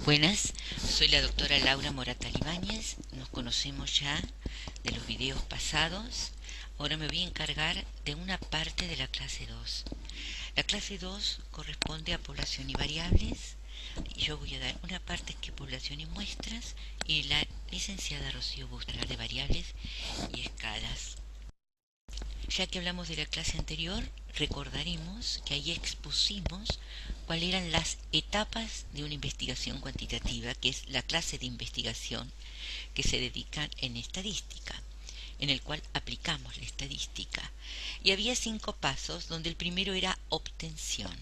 Buenas, soy la doctora Laura Moratal Ibáñez. Nos conocemos ya de los videos pasados. Ahora me voy a encargar de una parte de la clase 2. La clase 2 corresponde a población y variables. Y yo voy a dar una parte que es población y muestras, y la licenciada Rocío va a hablar de variables y escalas. Ya que hablamos de la clase anterior, recordaremos que ahí expusimos cuáles eran las etapas de una investigación cuantitativa, que es la clase de investigación que se dedica en estadística, en el cual aplicamos la estadística. Y había 5 pasos, donde el primero era obtención.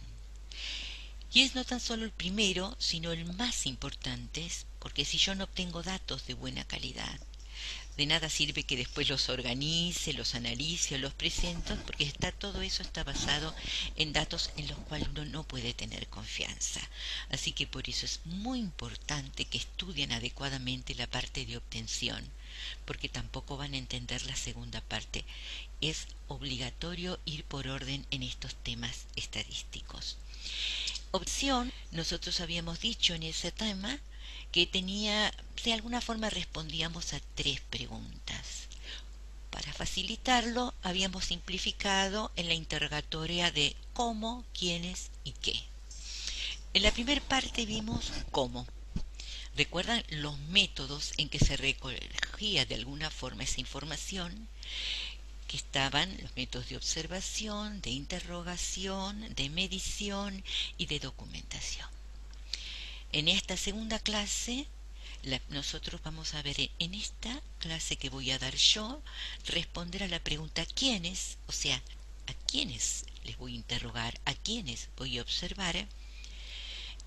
Y es no tan solo el primero, sino el más importante, porque si yo no obtengo datos de buena calidad, de nada sirve que después los organice, los analice o los presente, porque todo eso está basado en datos en los cuales uno no puede tener confianza. Así que por eso es muy importante que estudien adecuadamente la parte de obtención, porque tampoco van a entender la segunda parte. Es obligatorio ir por orden en estos temas estadísticos. Opción, nosotros habíamos dicho en ese tema que tenía, de alguna forma respondíamos a 3 preguntas. Para facilitarlo, habíamos simplificado en la interrogatoria de cómo, quiénes y qué. En la primera parte vimos cómo. ¿Recuerdan los métodos en que se recogía de alguna forma esa información? Que estaban los métodos de observación, de interrogación, de medición y de documentación. En esta segunda clase, nosotros vamos a ver en esta clase que voy a dar yo, responder a la pregunta ¿quiénes? O sea, ¿a quiénes les voy a interrogar? ¿A quiénes voy a observar?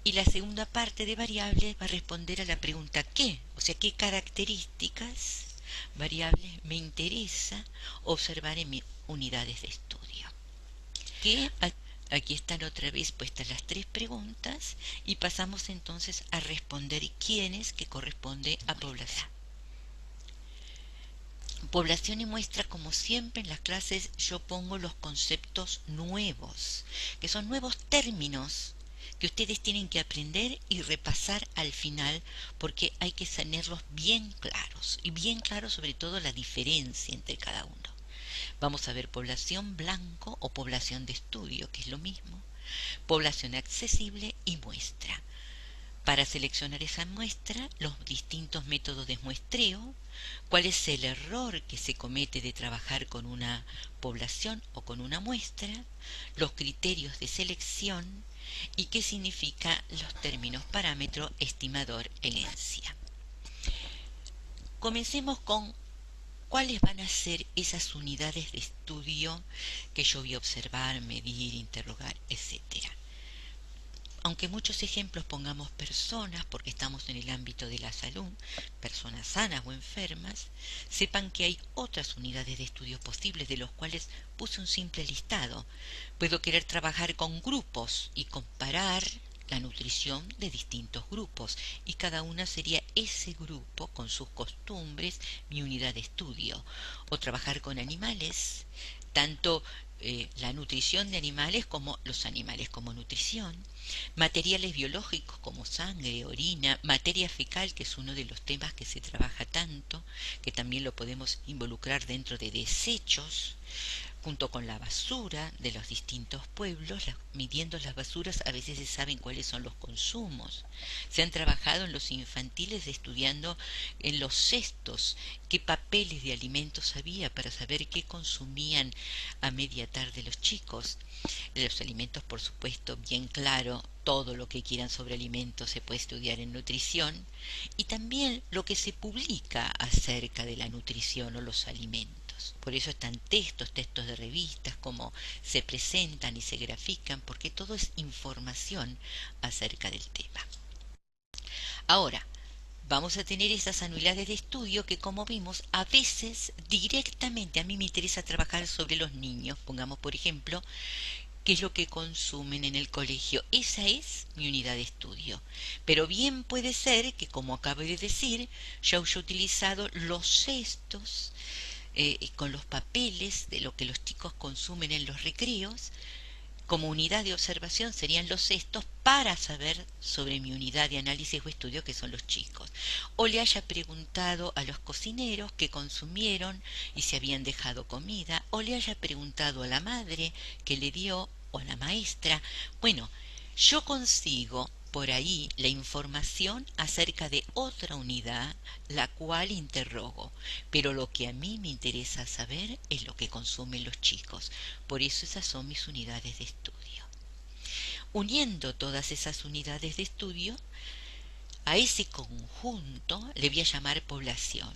Y la segunda parte de variables va a responder a la pregunta ¿qué? O sea, ¿qué características variables me interesa observar en mis unidades de estudio? ¿Qué? Aquí están otra vez puestas las 3 preguntas y pasamos entonces a responder quiénes, que corresponde a población. Población y muestra, como siempre en las clases, yo pongo los conceptos nuevos, que son nuevos términos que ustedes tienen que aprender y repasar al final, porque hay que tenerlos bien claros, y bien claro sobre todo la diferencia entre cada uno. Vamos a ver población blanco o población de estudio, que es lo mismo, población accesible y muestra. Para seleccionar esa muestra, los distintos métodos de muestreo, cuál es el error que se comete de trabajar con una población o con una muestra, los criterios de selección y qué significa los términos parámetro, estimador, herencia. Comencemos con cuáles van a ser esas unidades de estudio que yo voy a observar, medir, interrogar, etcétera. Aunque muchos ejemplos pongamos personas, porque estamos en el ámbito de la salud, personas sanas o enfermas, sepan que hay otras unidades de estudio posibles, de los cuales puse un simple listado. Puedo querer trabajar con grupos y comparar la nutrición de distintos grupos, y cada una sería ese grupo con sus costumbres mi unidad de estudio. O trabajar con animales, tanto la nutrición de animales como los animales como nutrición, materiales biológicos como sangre, orina, materia fecal, que es uno de los temas que se trabaja tanto, que también lo podemos involucrar dentro de desechos, junto con la basura de los distintos pueblos. Midiendo las basuras a veces se saben cuáles son los consumos. Se han trabajado en los infantiles estudiando en los cestos qué papeles de alimentos había para saber qué consumían a media tarde los chicos. Los alimentos, por supuesto, bien claro, todo lo que quieran sobre alimentos se puede estudiar en nutrición, y también lo que se publica acerca de la nutrición o los alimentos. Por eso están textos de revistas, como se presentan y se grafican, porque todo es información acerca del tema. Ahora, vamos a tener esas anualidades de estudio que, como vimos, a veces directamente a mí me interesa trabajar sobre los niños. Pongamos, por ejemplo, qué es lo que consumen en el colegio. Esa es mi unidad de estudio. Pero bien puede ser que, como acabo de decir, yo haya utilizado los cestos con los papeles de lo que los chicos consumen en los recreos, Como unidad de observación serían los cestos para saber sobre mi unidad de análisis o estudio, que son los chicos. O le haya preguntado a los cocineros qué consumieron y si habían dejado comida. O le haya preguntado a la madre qué le dio o a la maestra. Bueno, yo consigo por ahí la información acerca de otra unidad, la cual interrogo. Pero lo que a mí me interesa saber es lo que consumen los chicos. Por eso esas son mis unidades de estudio. Uniendo todas esas unidades de estudio, a ese conjunto le voy a llamar población.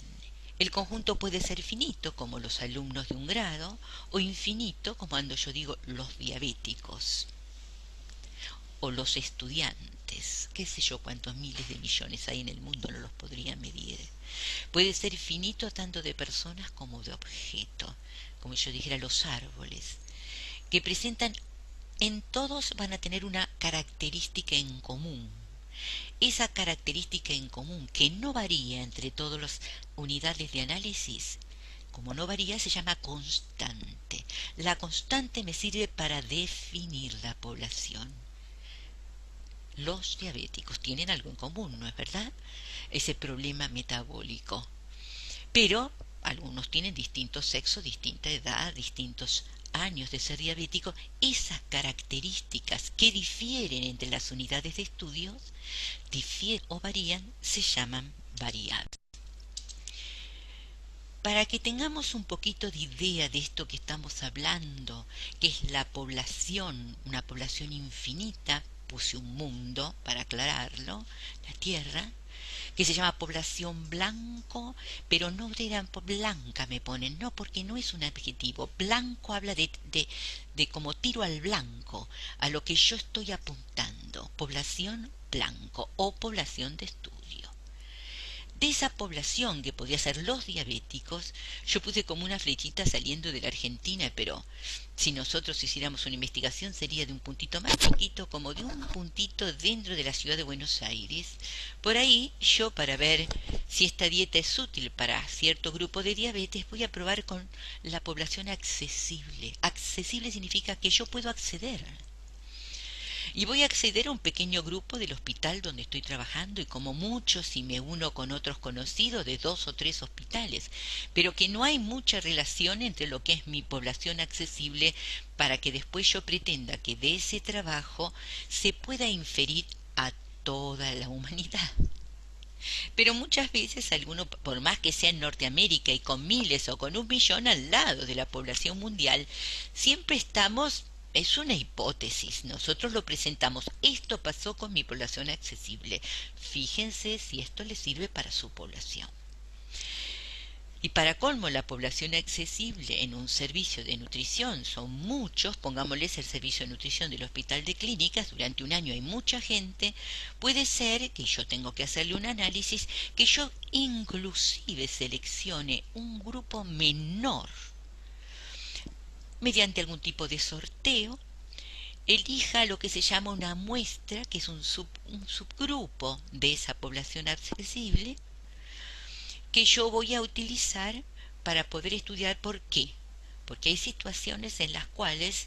El conjunto puede ser finito, como los alumnos de un grado, o infinito, como cuando yo digo los diabéticos, o los estudiantes. Qué sé yo cuántos miles de millones hay en el mundo, no los podría medir. Puede ser finito tanto de personas como de objetos, como yo dijera los árboles, que presentan, en todos van a tener una característica en común. Esa característica en común que no varía entre todas las unidades de análisis, como no varía, se llama constante. La constante me sirve para definir la población. Los diabéticos tienen algo en común, ¿no es verdad? Ese problema metabólico. Pero algunos tienen distinto sexo, distinta edad, distintos años de ser diabético. Esas características que difieren entre las unidades de estudios, difieren o varían, se llaman variables. Para que tengamos un poquito de idea de esto que estamos hablando, que es la población, una población infinita, puse un mundo para aclararlo, la Tierra, que se llama población blanco, pero no era blanca me ponen, no, porque no es un adjetivo. Blanco habla de como tiro al blanco, a lo que yo estoy apuntando. Población blanco o población de estudio. De esa población que podía ser los diabéticos, yo puse como una flechita saliendo de la Argentina, pero si nosotros hiciéramos una investigación sería de un puntito más chiquito, como de un puntito dentro de la ciudad de Buenos Aires. Por ahí yo, para ver si esta dieta es útil para cierto grupo de diabetes, voy a probar con la población accesible. Accesible significa que yo puedo acceder. Y voy a acceder a un pequeño grupo del hospital donde estoy trabajando, y como mucho si me uno con otros conocidos de 2 o 3 hospitales, pero que no hay mucha relación entre lo que es mi población accesible para que después yo pretenda que de ese trabajo se pueda inferir a toda la humanidad. Pero muchas veces alguno, por más que sea en Norteamérica y con miles o con 1 millón al lado de la población mundial, siempre estamos, es una hipótesis, nosotros lo presentamos, esto pasó con mi población accesible, fíjense si esto le sirve para su población. Y para colmo, la población accesible en un servicio de nutrición son muchos, pongámosles el servicio de nutrición del hospital de clínicas, durante un año hay mucha gente, puede ser que yo tengo que hacerle un análisis, que yo inclusive seleccione un grupo menor, mediante algún tipo de sorteo, elija lo que se llama una muestra, que es un subgrupo de esa población accesible, que yo voy a utilizar para poder estudiar. ¿Por qué? Porque hay situaciones en las cuales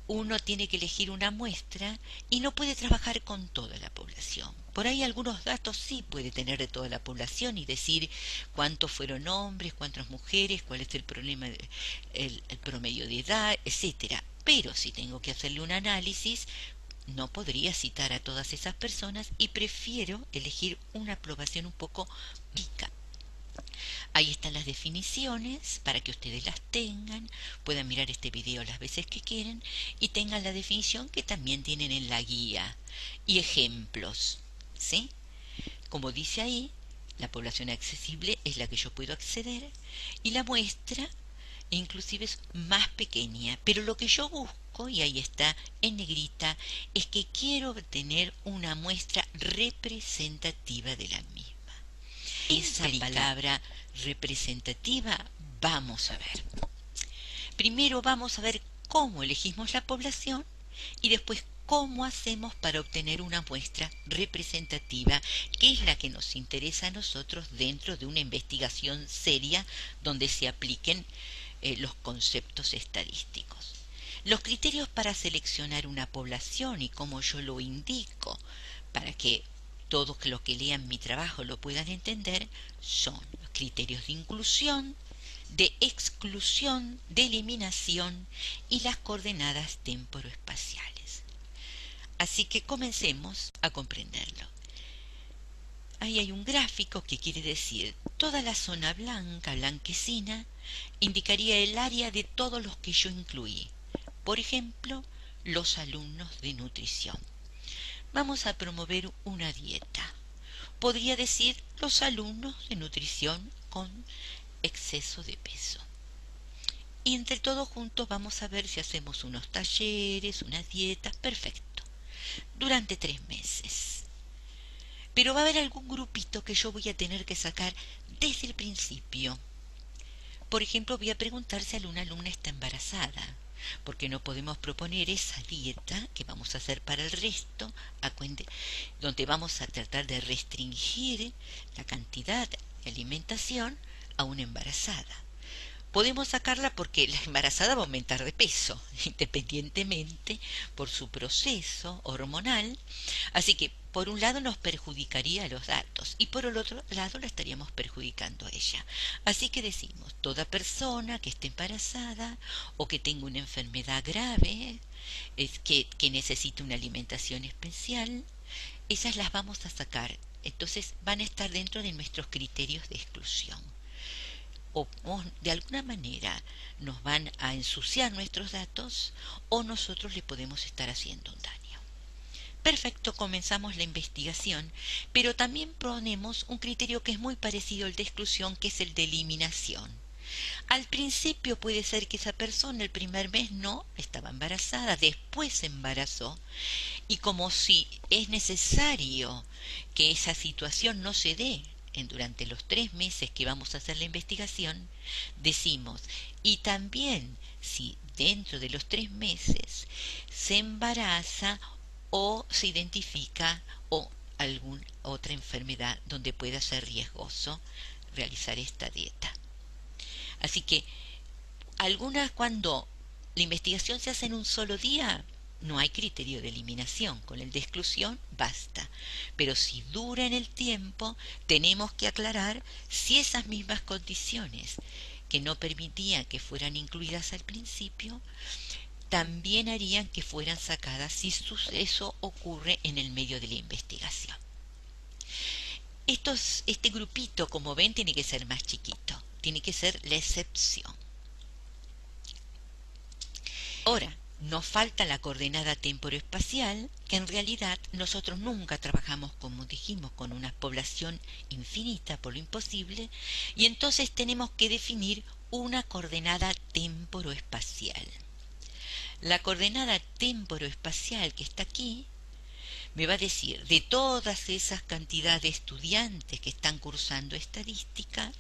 uno tiene que elegir una muestra y no puede trabajar con toda la población. Por ahí algunos datos sí puede tener de toda la población y decir cuántos fueron hombres, cuántas mujeres, cuál es el problema, el promedio de edad, etcétera. Pero si tengo que hacerle un análisis, no podría citar a todas esas personas y prefiero elegir una población un poco pica. Ahí están las definiciones para que ustedes las tengan, puedan mirar este video las veces que quieren y tengan la definición que también tienen en la guía y ejemplos, ¿sí? Como dice ahí, la población accesible es la que yo puedo acceder y la muestra inclusive es más pequeña, pero lo que yo busco, y ahí está en negrita, es que quiero obtener una muestra representativa de la misma. Esa palabra representativa vamos a ver. Primero vamos a ver cómo elegimos la población y después cómo hacemos para obtener una muestra representativa, que es la que nos interesa a nosotros dentro de una investigación seria donde se apliquen los conceptos estadísticos. Los criterios para seleccionar una población y cómo yo lo indico para que todos los que lean mi trabajo lo puedan entender son los criterios de inclusión, de exclusión, de eliminación y las coordenadas temporoespaciales. Así que comencemos a comprenderlo. Ahí hay un gráfico que quiere decir toda la zona blanca, blanquecina, indicaría el área de todos los que yo incluí. Por ejemplo, los alumnos de nutrición. Vamos a promover una dieta. Podría decir los alumnos de nutrición con exceso de peso. Y entre todos juntos vamos a ver si hacemos unos talleres, unas dietas, perfecto, durante 3 meses. Pero va a haber algún grupito que yo voy a tener que sacar desde el principio. Por ejemplo, voy a preguntar si alguna alumna está embarazada, porque no podemos proponer esa dieta que vamos a hacer para el resto, donde vamos a tratar de restringir la cantidad de alimentación a una embarazada. Podemos sacarla porque la embarazada va a aumentar de peso, independientemente por su proceso hormonal. Así que, por un lado, nos perjudicaría a los datos y por el otro lado la estaríamos perjudicando a ella. Así que decimos, toda persona que esté embarazada o que tenga una enfermedad grave, que necesite una alimentación especial, esas las vamos a sacar. Entonces van a estar dentro de nuestros criterios de exclusión. O de alguna manera nos van a ensuciar nuestros datos o nosotros le podemos estar haciendo un daño. Perfecto, comenzamos la investigación, pero también ponemos un criterio que es muy parecido al de exclusión, que es el de eliminación. Al principio puede ser que esa persona el primer mes no estaba embarazada, después se embarazó, y como si es necesario que esa situación no se dé durante los 3 meses que vamos a hacer la investigación, decimos, y también si dentro de los 3 meses se embaraza o se identifica o alguna otra enfermedad donde pueda ser riesgoso realizar esta dieta. Así que cuando la investigación se hace en un solo día, no hay criterio de eliminación, con el de exclusión basta. Pero si dura en el tiempo, tenemos que aclarar si esas mismas condiciones que no permitían que fueran incluidas al principio, también harían que fueran sacadas si eso ocurre en el medio de la investigación. Este grupito, como ven, tiene que ser más chiquito, tiene que ser la excepción. Ahora, nos falta la coordenada temporoespacial, que en realidad nosotros nunca trabajamos, como dijimos, con una población infinita por lo imposible, y entonces tenemos que definir una coordenada temporoespacial. La coordenada temporoespacial que está aquí me va a decir de todas esas cantidades de estudiantes que están cursando estadística,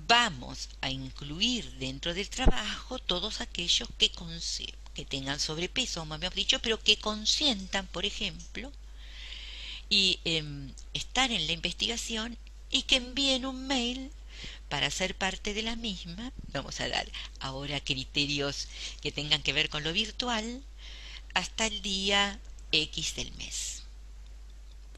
vamos a incluir dentro del trabajo todos aquellos que tengan sobrepeso, como habíamos dicho, pero que consientan, por ejemplo, y estar en la investigación y que envíen un mail para ser parte de la misma. Vamos a dar ahora criterios que tengan que ver con lo virtual hasta el día X del mes.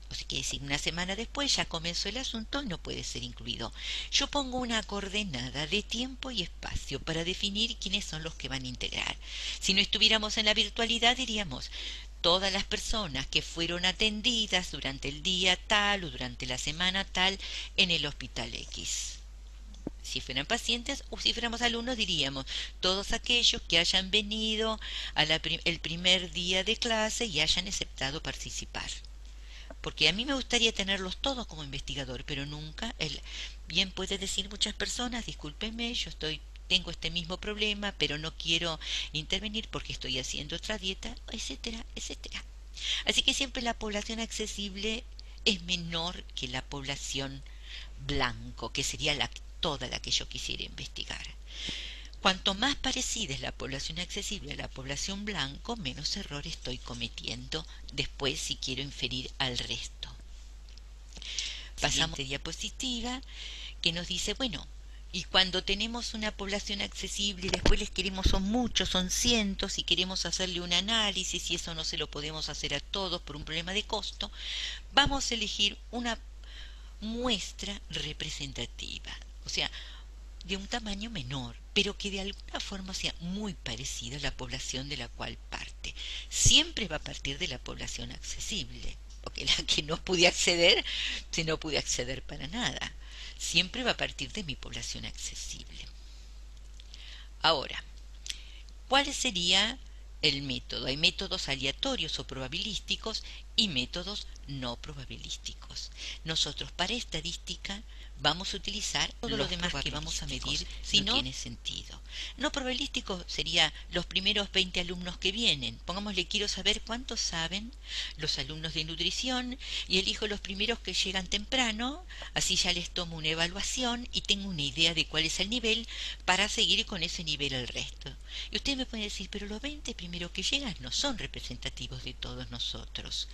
O sea, quiere decir, una semana después ya comenzó el asunto y no puede ser incluido. Yo pongo una coordenada de tiempo y espacio para definir quiénes son los que van a integrar. Si no estuviéramos en la virtualidad, diríamos todas las personas que fueron atendidas durante el día tal o durante la semana tal en el hospital X. Si fueran pacientes o si fuéramos alumnos, diríamos todos aquellos que hayan venido el primer día de clase y hayan aceptado participar. Porque a mí me gustaría tenerlos todos como investigador, pero nunca. Bien puede decir muchas personas, discúlpenme, tengo este mismo problema, pero no quiero intervenir porque estoy haciendo otra dieta, etcétera, etcétera. Así que siempre la población accesible es menor que la población blanco, que sería toda la que yo quisiera investigar. Cuanto más parecida es la población accesible a la población blanco, menos error estoy cometiendo después si quiero inferir al resto. Pasamos a la diapositiva que nos dice, bueno, Y cuando tenemos una población accesible y después les queremos, son muchos, son cientos, y queremos hacerle un análisis y eso no se lo podemos hacer a todos por un problema de costo, vamos a elegir una muestra representativa, o sea, de un tamaño menor, pero que de alguna forma sea muy parecida a la población de la cual parte. Siempre va a partir de la población accesible, porque la que no pude acceder, si no pude acceder para nada, siempre va a partir de mi población accesible. Ahora, ¿cuál sería el método? Hay métodos aleatorios o probabilísticos y métodos no probabilísticos. Nosotros para estadística vamos a utilizar todo lo demás que vamos a medir si no tiene sentido. No probabilístico sería los primeros 20 alumnos que vienen. Pongámosle, quiero saber cuántos saben los alumnos de nutrición y elijo los primeros que llegan temprano, así ya les tomo una evaluación y tengo una idea de cuál es el nivel para seguir con ese nivel el resto. Y usted me puede decir, pero los 20 primeros que llegan no son representativos de todos nosotros,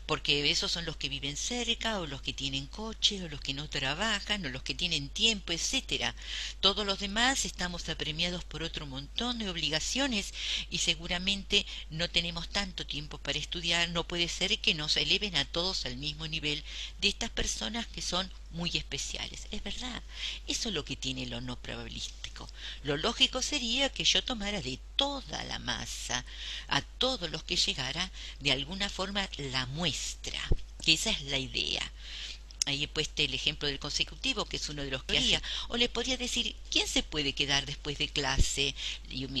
porque esos son los que viven cerca, o los que tienen coche, o los que no trabajan, o los que tienen tiempo, etcétera. Todos los demás estamos apremiados por otro montón de obligaciones y seguramente no tenemos tanto tiempo para estudiar. No puede ser que nos eleven a todos al mismo nivel de estas personas que son muy especiales. Es verdad, eso es lo que tiene lo no probabilístico. Lo lógico sería que yo tomara de toda la masa, a todos los que llegara, de alguna forma la muestra, que esa es la idea. Ahí he puesto el ejemplo del consecutivo, que es uno de los que haría. O le podría decir, ¿quién se puede quedar después de clase?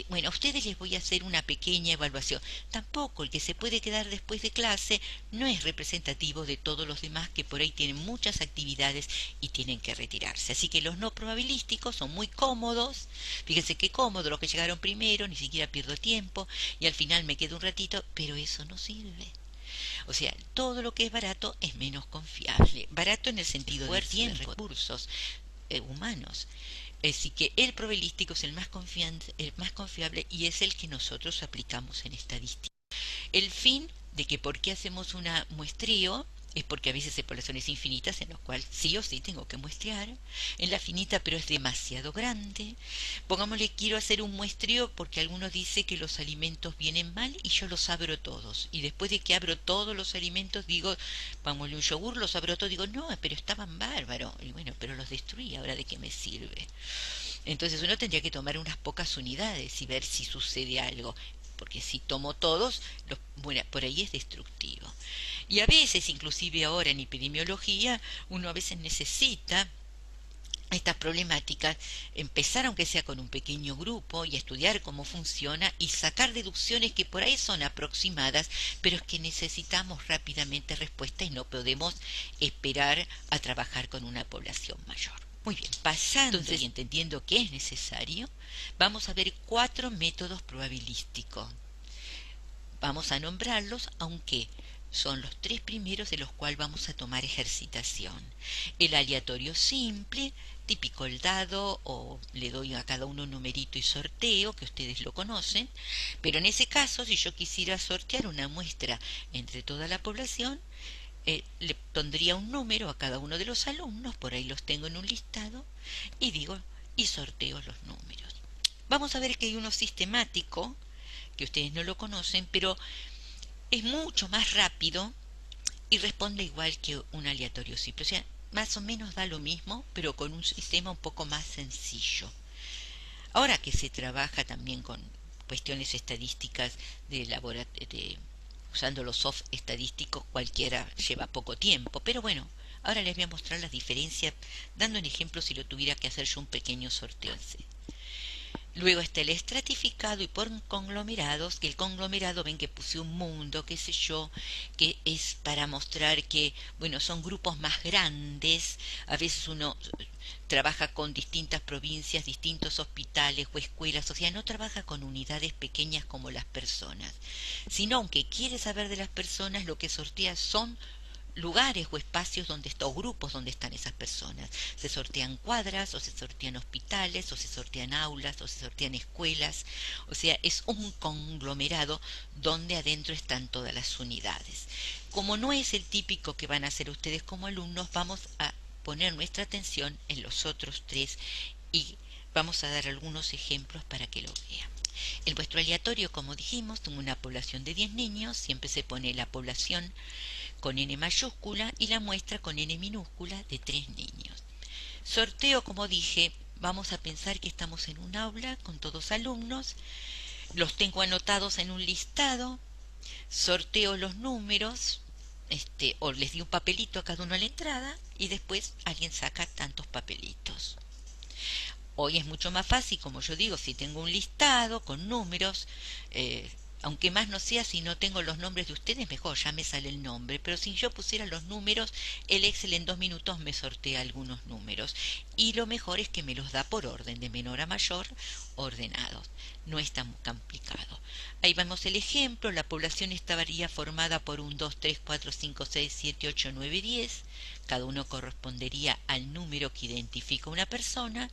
Bueno, a ustedes les voy a hacer una pequeña evaluación. Tampoco el que se puede quedar después de clase no es representativo de todos los demás que por ahí tienen muchas actividades y tienen que retirarse. Así que los no probabilísticos son muy cómodos. Fíjense qué cómodo, los que llegaron primero, ni siquiera pierdo tiempo y al final me quedo un ratito, pero eso no sirve. O sea, todo lo que es barato es menos confiable. Barato en el sentido de tiempo, de recursos humanos. Así que el probabilístico es el más confiable y es el que nosotros aplicamos en estadística. El fin de que por qué hacemos un muestreo es porque a veces hay poblaciones infinitas en las cuales sí o sí tengo que muestrear. En la finita, pero es demasiado grande. Pongámosle, quiero hacer un muestreo porque alguno dice que los alimentos vienen mal y yo los abro todos. Y después de que abro todos los alimentos, digo, pongámosle un yogur, los abro todos, digo, no, pero estaban bárbaros. Y bueno, pero los destruí, ¿ahora de qué me sirve? Entonces uno tendría que tomar unas pocas unidades y ver si sucede algo, porque si tomo todos, bueno, por ahí es destructivo. Y a veces, inclusive ahora en epidemiología, uno a veces necesita estas problemáticas, empezar aunque sea con un pequeño grupo y estudiar cómo funciona y sacar deducciones que por ahí son aproximadas, pero es que necesitamos rápidamente respuesta y no podemos esperar a trabajar con una población mayor. Muy bien, pasando entonces, y entendiendo que es necesario, vamos a ver 4 métodos probabilísticos. Vamos a nombrarlos, aunque son los 3 primeros de los cuales vamos a tomar ejercitación. El aleatorio simple, típico el dado, o le doy a cada uno un numerito y sorteo, que ustedes lo conocen, pero en ese caso, si yo quisiera sortear una muestra entre toda la población, le pondría un número a cada uno de los alumnos, por ahí los tengo en un listado, y digo, y sorteo los números. Vamos a ver que hay uno sistemático, que ustedes no lo conocen, pero es mucho más rápido y responde igual que un aleatorio simple. O sea, más o menos da lo mismo, pero con un sistema un poco más sencillo. Ahora que se trabaja también con cuestiones estadísticas usando los soft estadísticos, cualquiera lleva poco tiempo, pero bueno, ahora les voy a mostrar las diferencias dando un ejemplo si lo tuviera que hacer yo un pequeño sorteo. Luego está el estratificado y por conglomerados, que el conglomerado ven que puse un mundo, qué sé yo, que es para mostrar que, bueno, son grupos más grandes, a veces uno trabaja con distintas provincias, distintos hospitales o escuelas, o sea, no trabaja con unidades pequeñas como las personas, sino aunque quiere saber de las personas, lo que sortea son lugares o espacios donde o grupos donde están esas personas. Se sortean cuadras, o se sortean hospitales, o se sortean aulas, o se sortean escuelas. O sea, es un conglomerado donde adentro están todas las unidades. Como no es el típico que van a hacer ustedes como alumnos, vamos a poner nuestra atención en los otros 3 y vamos a dar algunos ejemplos para que lo vean. El muestro aleatorio, como dijimos, tengo una población de 10 niños, siempre se pone la población con N mayúscula y la muestra con N minúscula de 3 niños. Sorteo, como dije, vamos a pensar que estamos en un aula con todos alumnos, los tengo anotados en un listado, sorteo los números, o les di un papelito a cada uno a la entrada y después alguien saca tantos papelitos. Hoy es mucho más fácil, como yo digo, si tengo un listado con números, aunque más no sea, si no tengo los nombres de ustedes, mejor, ya me sale el nombre. Pero si yo pusiera los números, el Excel en 2 minutos me sortea algunos números. Y lo mejor es que me los da por orden, de menor a mayor, ordenados. No es tan complicado. Ahí vemos el ejemplo, la población estaría formada por 1, 2, 3, 4, 5, 6, 7, 8, 9, 10. Cada uno correspondería al número que identifica una persona.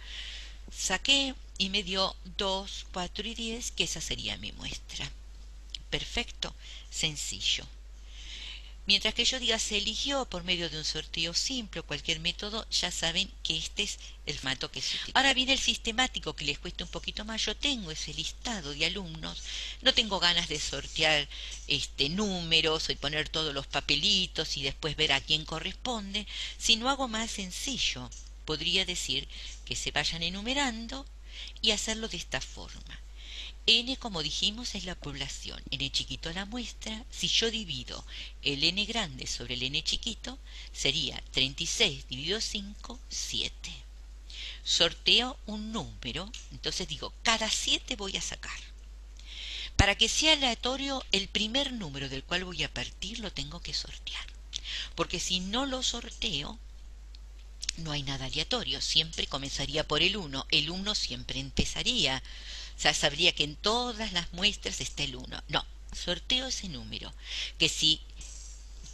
Saqué y me dio 2, 4 y 10, que esa sería mi muestra. Perfecto, sencillo. Mientras que yo diga se eligió por medio de un sorteo simple o cualquier método, ya saben que este es el formato que se utiliza. Ahora viene el sistemático, que les cuesta un poquito más. Yo tengo ese listado de alumnos, no tengo ganas de sortear números y poner todos los papelitos y después ver a quién corresponde, sino hago más sencillo. Podría decir que se vayan enumerando y hacerlo de esta forma. N, como dijimos, es la población, N chiquito la muestra. Si yo divido el N grande sobre el N chiquito, sería 36 dividido 5, 7. Sorteo un número, entonces digo, cada 7 voy a sacar. Para que sea aleatorio, el primer número del cual voy a partir lo tengo que sortear. Porque si no lo sorteo, no hay nada aleatorio, siempre comenzaría por el 1. El 1 siempre empezaría. O sea, sabría que en todas las muestras está el 1. No, sorteo ese número, que si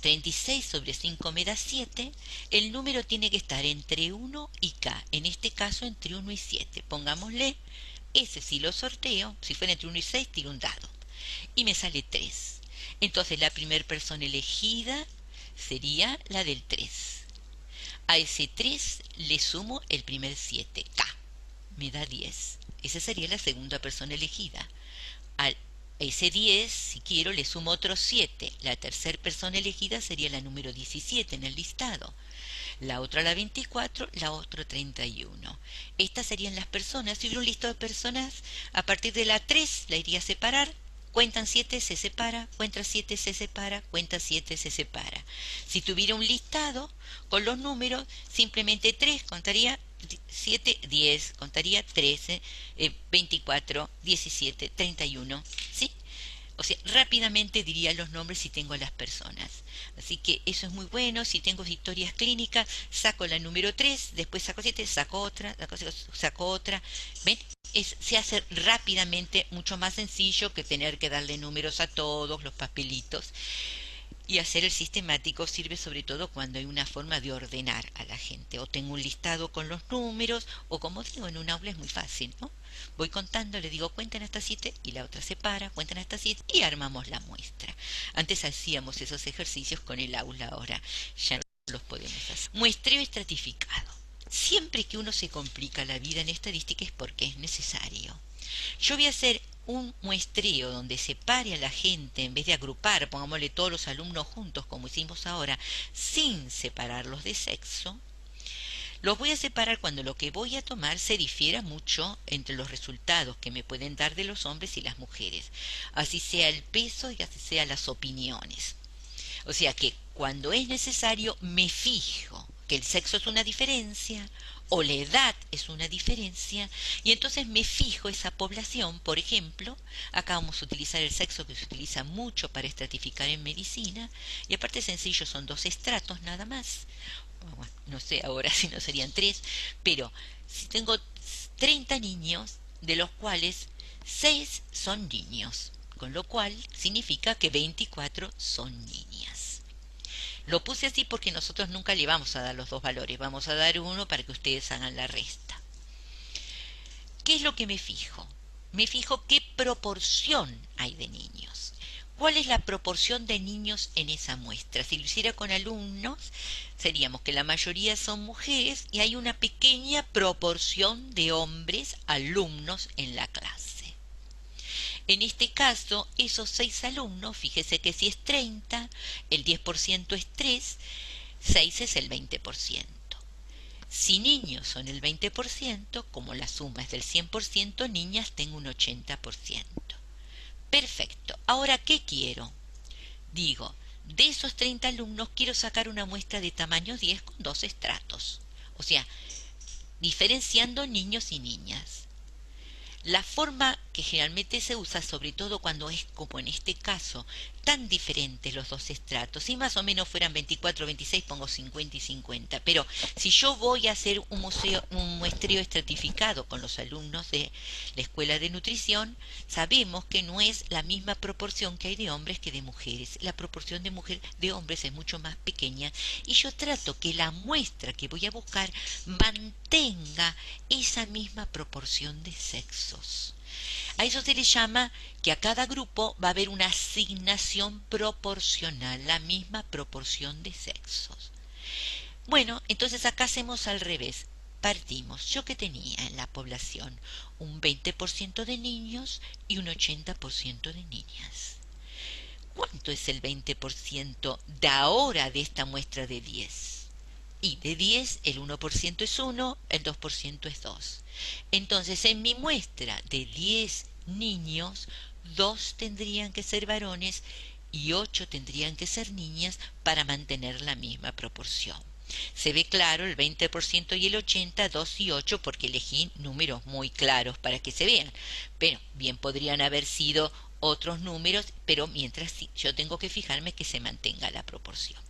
36 sobre 5 me da 7, el número tiene que estar entre 1 y K, en este caso entre 1 y 7. Pongámosle, ese si lo sorteo, si fuera entre 1 y 6, tiro un dado, y me sale 3. Entonces la primera persona elegida sería la del 3. A ese 3 le sumo el primer 7, K, me da 10. Esa sería la segunda persona elegida. A ese 10, si quiero, le sumo otros 7. La tercera persona elegida sería la número 17 en el listado. La otra la 24, la otra 31. Estas serían las personas. Si hubiera un listado de personas, a partir de la 3 la iría a separar. Cuentan 7, se separa, cuenta 7, se separa, cuenta 7, se separa. Si tuviera un listado con los números, simplemente 3 contaría 7, 10, contaría 13, 24, 17, 31, ¿sí? O sea, rápidamente diría los nombres si tengo a las personas. Así que eso es muy bueno. Si tengo historias clínicas, saco la número 3, después saco 7, saco otra, saco otra. ¿Ven? Se hace rápidamente, mucho más sencillo que tener que darle números a todos los papelitos. Y hacer el sistemático sirve sobre todo cuando hay una forma de ordenar a la gente. O tengo un listado con los números, o como digo, en un aula es muy fácil, ¿no? Voy contando, le digo cuenten hasta 7 y la otra se para, cuentan hasta 7 y armamos la muestra. Antes hacíamos esos ejercicios con el aula, ahora ya no los podemos hacer. Muestreo estratificado. Siempre que uno se complica la vida en estadística es porque es necesario. Yo voy a hacer un muestreo donde separe a la gente, en vez de agrupar, pongámosle todos los alumnos juntos como hicimos ahora, sin separarlos de sexo. Los voy a separar cuando lo que voy a tomar se difiera mucho entre los resultados que me pueden dar de los hombres y las mujeres, así sea el peso y así sea las opiniones. O sea que cuando es necesario me fijo que el sexo es una diferencia o la edad es una diferencia y entonces me fijo esa población. Por ejemplo, acá vamos a utilizar el sexo, que se utiliza mucho para estratificar en medicina, y aparte sencillo, son 2 estratos nada más. Bueno, no sé ahora si no serían 3, pero si tengo 30 niños, de los cuales 6 son niños, con lo cual significa que 24 son niñas. Lo puse así porque nosotros nunca le vamos a dar los 2 valores, vamos a dar uno para que ustedes hagan la resta. ¿Qué es lo que me fijo? Me fijo qué proporción hay de niños. ¿Cuál es la proporción de niños en esa muestra? Si lo hiciera con alumnos, seríamos que la mayoría son mujeres y hay una pequeña proporción de hombres alumnos en la clase. En este caso, esos 6 alumnos, fíjese que si es 30, el 10% es 3, 6 es el 20%. Si niños son el 20%, como la suma es del 100%, niñas tengo un 80%. Perfecto. Ahora, ¿qué quiero? Digo, de esos 30 alumnos quiero sacar una muestra de tamaño 10 con 2 estratos. O sea, diferenciando niños y niñas. La forma que generalmente se usa, sobre todo cuando es como en este caso, tan diferentes los dos estratos, si más o menos fueran 24 o 26, pongo 50 y 50, pero si yo voy a hacer un muestreo estratificado con los alumnos de la escuela de nutrición, sabemos que no es la misma proporción que hay de hombres que de mujeres. La proporción de hombres es mucho más pequeña y yo trato que la muestra que voy a buscar mantenga esa misma proporción de sexos. A eso se le llama que a cada grupo va a haber una asignación proporcional, la misma proporción de sexos. Bueno, entonces acá hacemos al revés. Partimos, yo que tenía en la población un 20% de niños y un 80% de niñas. ¿Cuánto es el 20% de ahora de esta muestra de 10? Y de 10, el 1% es 1, el 2% es 2. Entonces, en mi muestra de 10 niños, 2 tendrían que ser varones y 8 tendrían que ser niñas para mantener la misma proporción. Se ve claro el 20% y el 80, 2 y 8, porque elegí números muy claros para que se vean. Pero bien podrían haber sido otros números, pero mientras yo tengo que fijarme que se mantenga la proporción.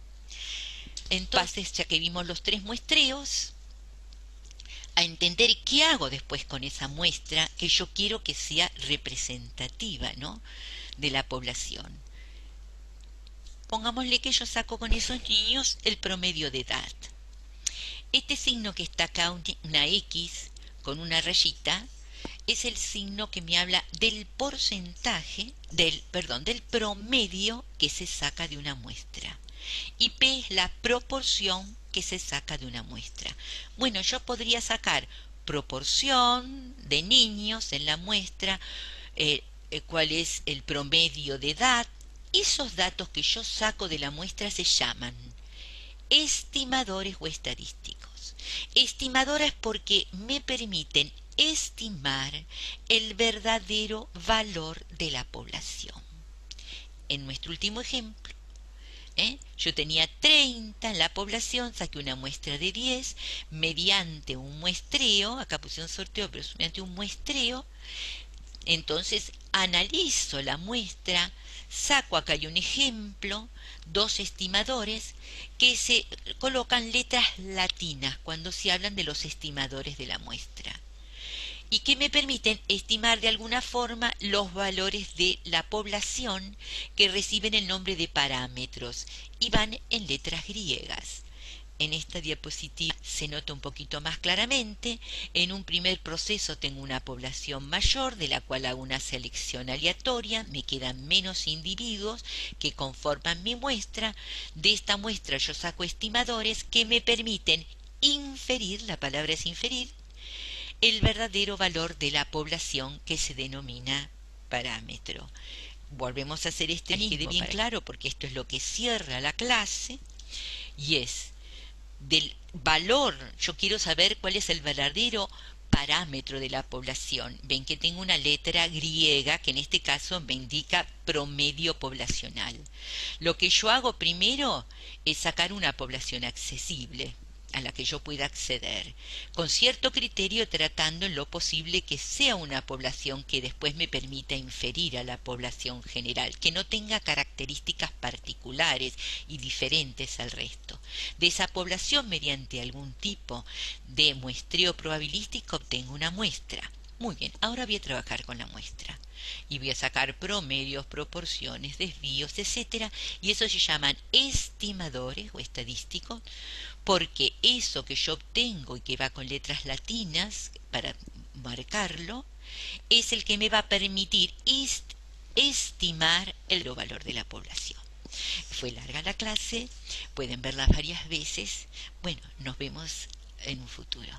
Entonces, ya que vimos los 3 muestreos, a entender qué hago después con esa muestra que yo quiero que sea representativa, ¿no?, de la población. Pongámosle que yo saco con esos niños el promedio de edad. Este signo que está acá, una X con una rayita, es el signo que me habla del porcentaje, del promedio que se saca de una muestra. Y P es la proporción que se saca de una muestra. Bueno, yo podría sacar proporción de niños en la muestra, cuál es el promedio de edad. Esos datos que yo saco de la muestra se llaman estimadores o estadísticos. Estimadores porque me permiten estimar el verdadero valor de la población. En nuestro último ejemplo, yo tenía 30 en la población, saqué una muestra de 10, mediante un muestreo, acá puse un sorteo, pero mediante un muestreo, entonces analizo la muestra, saco acá hay un ejemplo, 2 estimadores que se colocan letras latinas cuando se hablan de los estimadores de la muestra y que me permiten estimar de alguna forma los valores de la población que reciben el nombre de parámetros y van en letras griegas. En esta diapositiva se nota un poquito más claramente. En un primer proceso tengo una población mayor de la cual hago una selección aleatoria, me quedan menos individuos que conforman mi muestra. De esta muestra yo saco estimadores que me permiten inferir, la palabra es inferir, el verdadero valor de la población que se denomina parámetro. Volvemos a hacer este que quede bien claro porque esto es lo que cierra la clase y es del valor, yo quiero saber cuál es el verdadero parámetro de la población. Ven que tengo una letra griega que en este caso me indica promedio poblacional. Lo que yo hago primero es sacar una población accesible a la que yo pueda acceder, con cierto criterio tratando en lo posible que sea una población que después me permita inferir a la población general, que no tenga características particulares y diferentes al resto. De esa población, mediante algún tipo de muestreo probabilístico, obtengo una muestra. Muy bien, ahora voy a trabajar con la muestra y voy a sacar promedios, proporciones, desvíos, etcétera, y eso se llaman estimadores o estadísticos, porque eso que yo obtengo y que va con letras latinas para marcarlo es el que me va a permitir estimar el valor de la población. Fue larga la clase, pueden verla varias veces. Bueno, nos vemos en un futuro.